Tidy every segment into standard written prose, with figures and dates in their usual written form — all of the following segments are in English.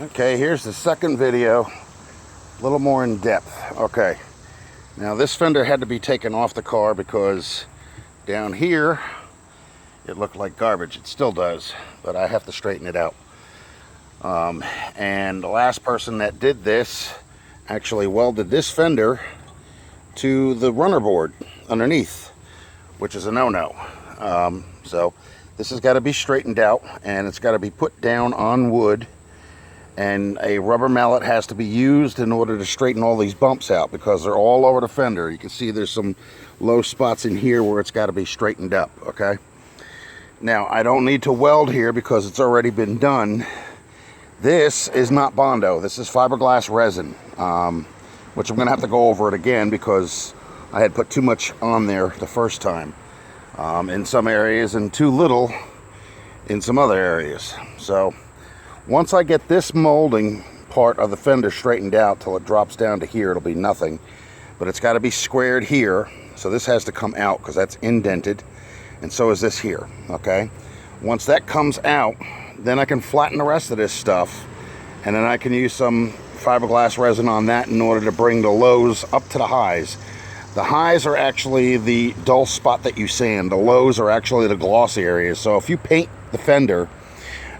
Okay, here's the second video, a little more in depth. Okay, now this fender had to be taken off the car because down here it looked like garbage. It still does, but I have to straighten it out. And the last person that did this actually welded this fender to the runner board underneath, which is a no-no. So this has got to be straightened out, and it's got to be put down on wood, and a rubber mallet has to be used in order to straighten all these bumps out because they're all over the fender. You can see there's some low spots in here where it's got to be straightened up. Okay, now I don't need to weld here because it's already been done. This is not Bondo, this is fiberglass resin, which I'm gonna have to go over it again because I had put too much on there the first time in some areas and too little in some other areas. So once I get this molding part of the fender straightened out till it drops down to here, it'll be nothing, but it's got to be squared here. So this has to come out because that's indented, and so is this here. Okay, once that comes out, then I can flatten the rest of this stuff, and then I can use some fiberglass resin on that in order to bring the lows up to the highs. The highs are actually the dull spot that you sand. The lows are actually the glossy areas. So if you paint the fender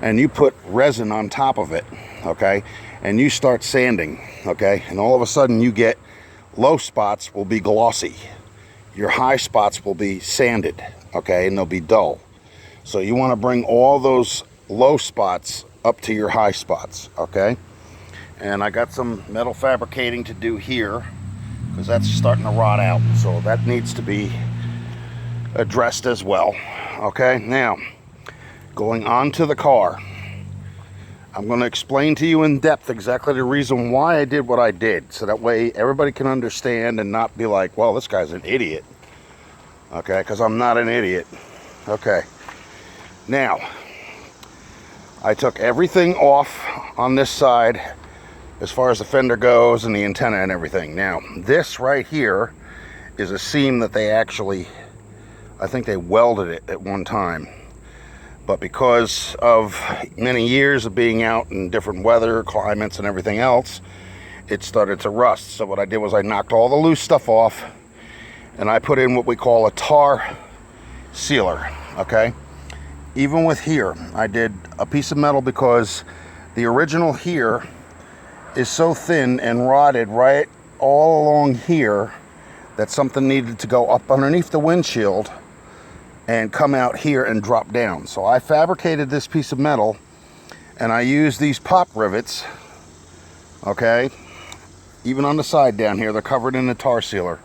and you put resin on top of it, okay, and you start sanding, okay, and all of a sudden you get low spots will be glossy. Your high spots will be sanded, okay, and they'll be dull. So you want to bring all those low spots up to your high spots, okay? And I got some metal fabricating to do here because that's starting to rot out, so that needs to be addressed as well. Okay, now going on to the car, I'm going to explain to you in depth exactly the reason why I did what I did, so that way everybody can understand and not be like, well, this guy's an idiot. Okay, because I'm not an idiot. Okay, now I took everything off on this side as far as the fender goes and the antenna and everything. Now this right here is a seam that they actually, I think they welded it at one time, but because of many years of being out in different weather climates and everything else, it started to rust. So what I did was I knocked all the loose stuff off and I put in what we call a tar sealer. Okay, even with here I did a piece of metal because the original here is so thin and rotted right all along here that something needed to go up underneath the windshield and come out here and drop down. So I fabricated this piece of metal and I used these pop rivets, okay, even on the side down here they're covered in the tar sealer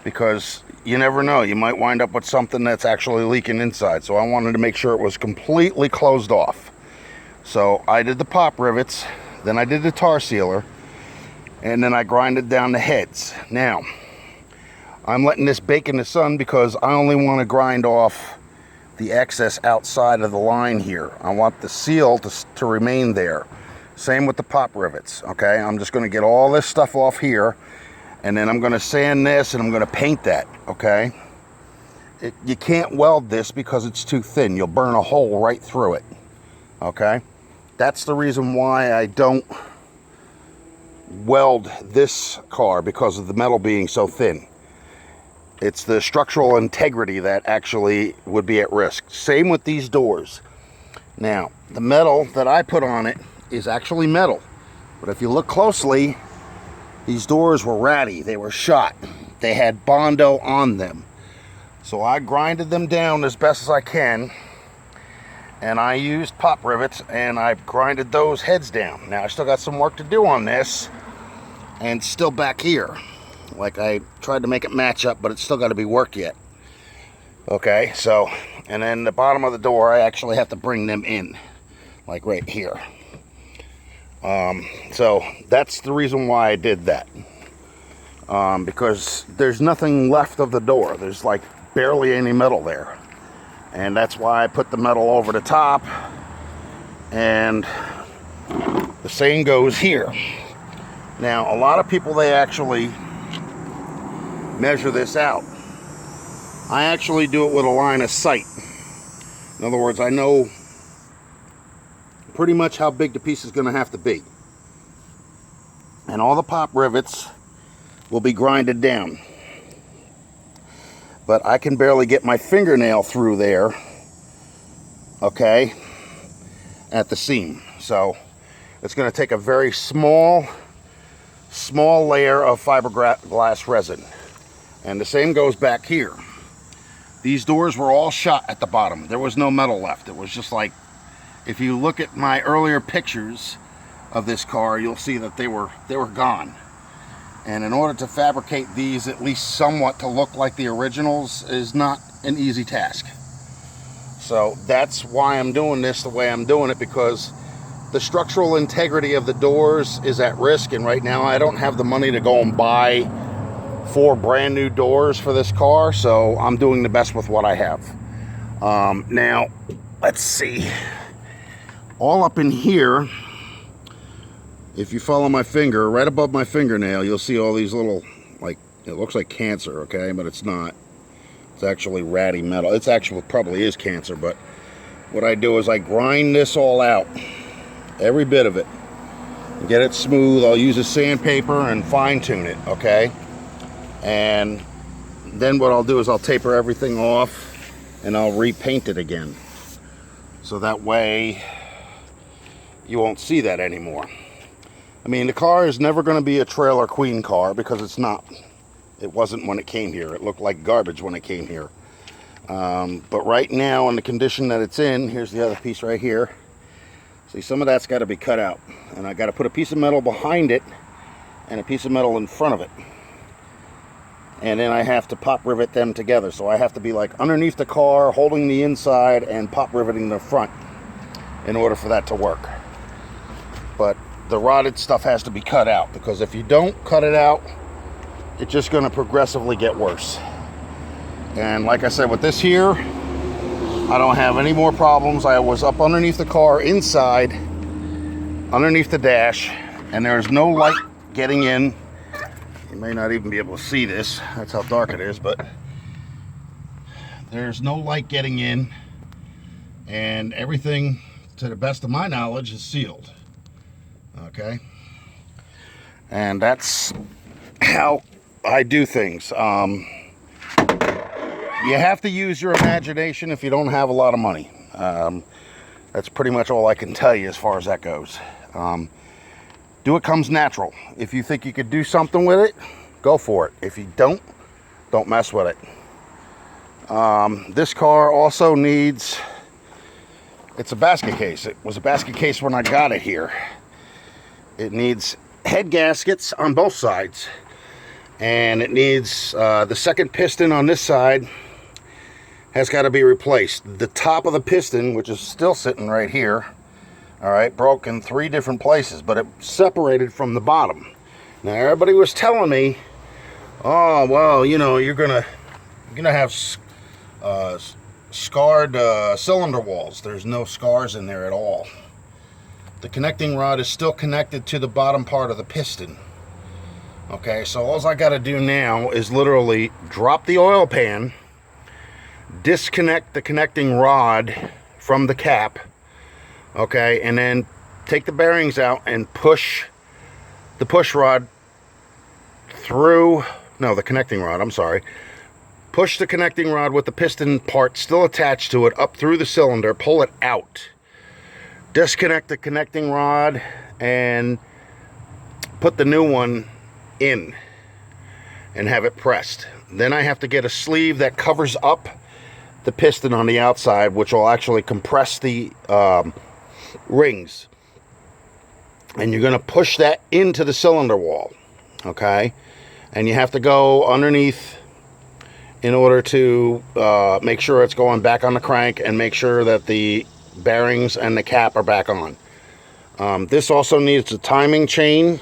because you never know, you might wind up with something that's actually leaking inside. So I wanted to make sure it was completely closed off. So I did the pop rivets, then I did the tar sealer, and then I grinded down the heads. Now, I'm letting this bake in the sun because I only want to grind off the excess outside of the line here. I want the seal to remain there. Same with the pop rivets, okay? I'm just going to get all this stuff off here, and then I'm going to sand this and I'm going to paint that, okay? You can't weld this because it's too thin. You'll burn a hole right through it, okay? That's the reason why I don't weld this car, because of the metal being so thin. It's the structural integrity that actually would be at risk. Same with these doors. Now, the metal that I put on it is actually metal, but if you look closely, these doors were ratty, they were shot, they had Bondo on them. So I grinded them down as best as I can, and I used pop rivets and I grinded those heads down. Now I still got some work to do on this, and still back here, like I tried to make it match up, but it's still got to be worked yet. Okay, so, and then the bottom of the door, I actually have to bring them in, like right here. So that's the reason why I did that, because there's nothing left of the door. There's like barely any metal there. And that's why I put the metal over the top, and the same goes here. Now, a lot of people, they actually measure this out. I actually do it with a line of sight. In other words, I know pretty much how big the piece is going to have to be. And all the pop rivets will be grinded down. But I can barely get my fingernail through there, okay, at the seam. So it's going to take a very small layer of fiberglass resin. And the same goes back here. These doors were all shot at the bottom. There was no metal left. It was just like, if you look at my earlier pictures of this car, you'll see that they were gone. And in order to fabricate these at least somewhat to look like the originals is not an easy task. So that's why I'm doing this the way I'm doing it, because the structural integrity of the doors is at risk, and right now I don't have the money to go and buy 4 brand new doors for this car, so I'm doing the best with what I have. Now, let's see. All up in here, if you follow my finger, right above my fingernail, you'll see all these little, like, it looks like cancer, okay, but it's not. It's actually ratty metal. It's actually probably is cancer, but what I do is I grind this all out, every bit of it, get it smooth. I'll use a sandpaper and fine tune it, okay? And then what I'll do is I'll taper everything off and I'll repaint it again. So that way you won't see that anymore. I mean, the car is never going to be a trailer queen car, because it's not. It wasn't when it came here. It looked like garbage when it came here. But right now, in the condition that it's in, here's the other piece right here. See, some of that's got to be cut out. And I got to put a piece of metal behind it and a piece of metal in front of it. And then I have to pop rivet them together. So I have to be like underneath the car, holding the inside and pop riveting the front in order for that to work. But the rotted stuff has to be cut out, because if you don't cut it out, it's just going to progressively get worse. And like I said, with this here, I don't have any more problems. I was up underneath the car, inside, underneath the dash, and there's no light getting in. You may not even be able to see this. That's how dark it is, but there's no light getting in, and everything, to the best of my knowledge, is sealed. Okay, and that's how I do things. You have to use your imagination if you don't have a lot of money. That's pretty much all I can tell you as far as that goes. Do what comes natural. If you think you could do something with it, go for it. If you don't mess with it. This car also needs, it's a basket case. It was a basket case when I got it here. It needs head gaskets on both sides, and it needs the second piston on this side has got to be replaced. The top of the piston, which is still sitting right here, all right, broke in 3 different places, but it separated from the bottom. Now everybody was telling me, oh well, you know, you're gonna have scarred cylinder walls. There's no scars in there at all. The connecting rod is still connected to the bottom part of the piston. Okay, so all I got to do now is literally drop the oil pan, disconnect the connecting rod from the cap, okay, and then take the bearings out and push the push rod through, no, the connecting rod, I'm sorry. Push the connecting rod with the piston part still attached to it up through the cylinder, pull it out. Disconnect the connecting rod and put the new one in and have it pressed. Then I have to get a sleeve that covers up the piston on the outside, which will actually compress the rings. And you're going to push that into the cylinder wall, okay? And you have to go underneath in order to make sure it's going back on the crank and make sure that the bearings and the cap are back on. This also needs a timing chain,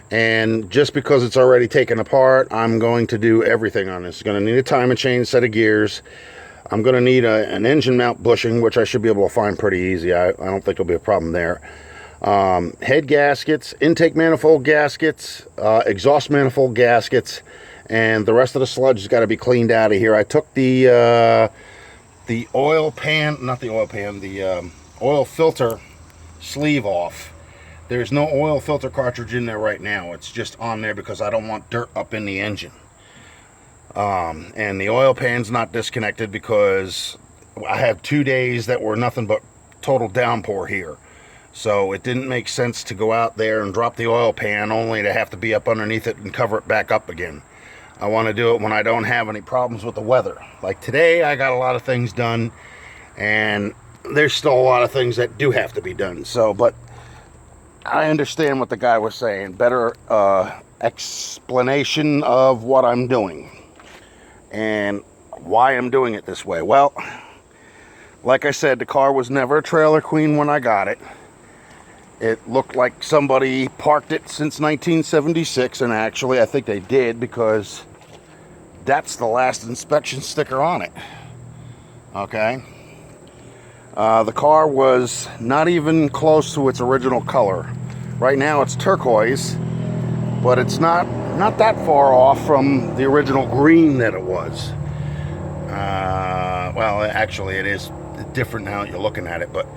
and just because it's already taken apart, I'm going to do everything on this. It's going to need a timing chain, set of gears. I'm going to need an engine mount bushing, which I should be able to find pretty easy. I don't think there'll be a problem there. Head gaskets, intake manifold gaskets, exhaust manifold gaskets, and the rest of the sludge has got to be cleaned out of here. I took the oil pan, not the oil pan, the oil filter sleeve off. There's no oil filter cartridge in there right now. It's just on there because I don't want dirt up in the engine. And the oil pan's not disconnected because I have 2 days that were nothing but total downpour here. So it didn't make sense to go out there and drop the oil pan only to have to be up underneath it and cover it back up again. I want to do it when I don't have any problems with the weather. Like today, I got a lot of things done, and there's still a lot of things that do have to be done. So, but I understand what the guy was saying. Better explanation of what I'm doing and why I'm doing it this way. Well, like I said, the car was never a trailer queen when I got it. It looked like somebody parked it since 1976, and actually I think they did, because that's the last inspection sticker on it. Okay. The car was not even close to its original color. Right now it's turquoise, but it's not that far off from the original green that it was. Well, actually it is different now that you're looking at it, but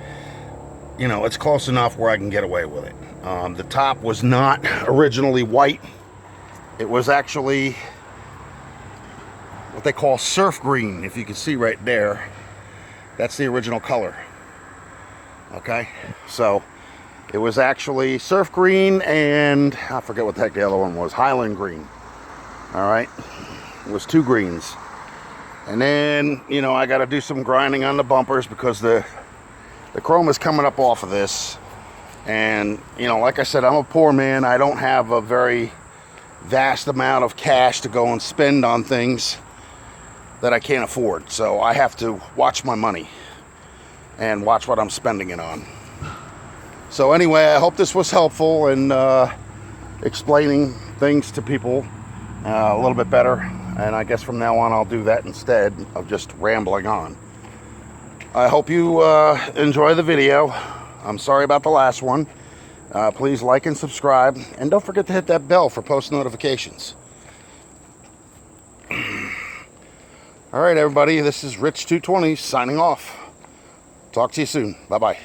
you know, it's close enough where I can get away with it. The top was not originally white. It was actually what they call surf green. If you can see right there, that's the original color. Okay, so it was actually surf green, and I forget what the heck the other one was, Highland green. All right, it was 2 greens. And then, you know, I got to do some grinding on the bumpers because the chrome is coming up off of this. And, you know, like I said, I'm a poor man. I don't have a very vast amount of cash to go and spend on things that I can't afford. So I have to watch my money and watch what I'm spending it on. So anyway, I hope this was helpful in explaining things to people a little bit better. And I guess from now on I'll do that instead of just rambling on. I hope you enjoy the video. I'm sorry about the last one. Please like and subscribe. And don't forget to hit that bell for post notifications. All right, everybody. This is Rich220 signing off. Talk to you soon. Bye-bye.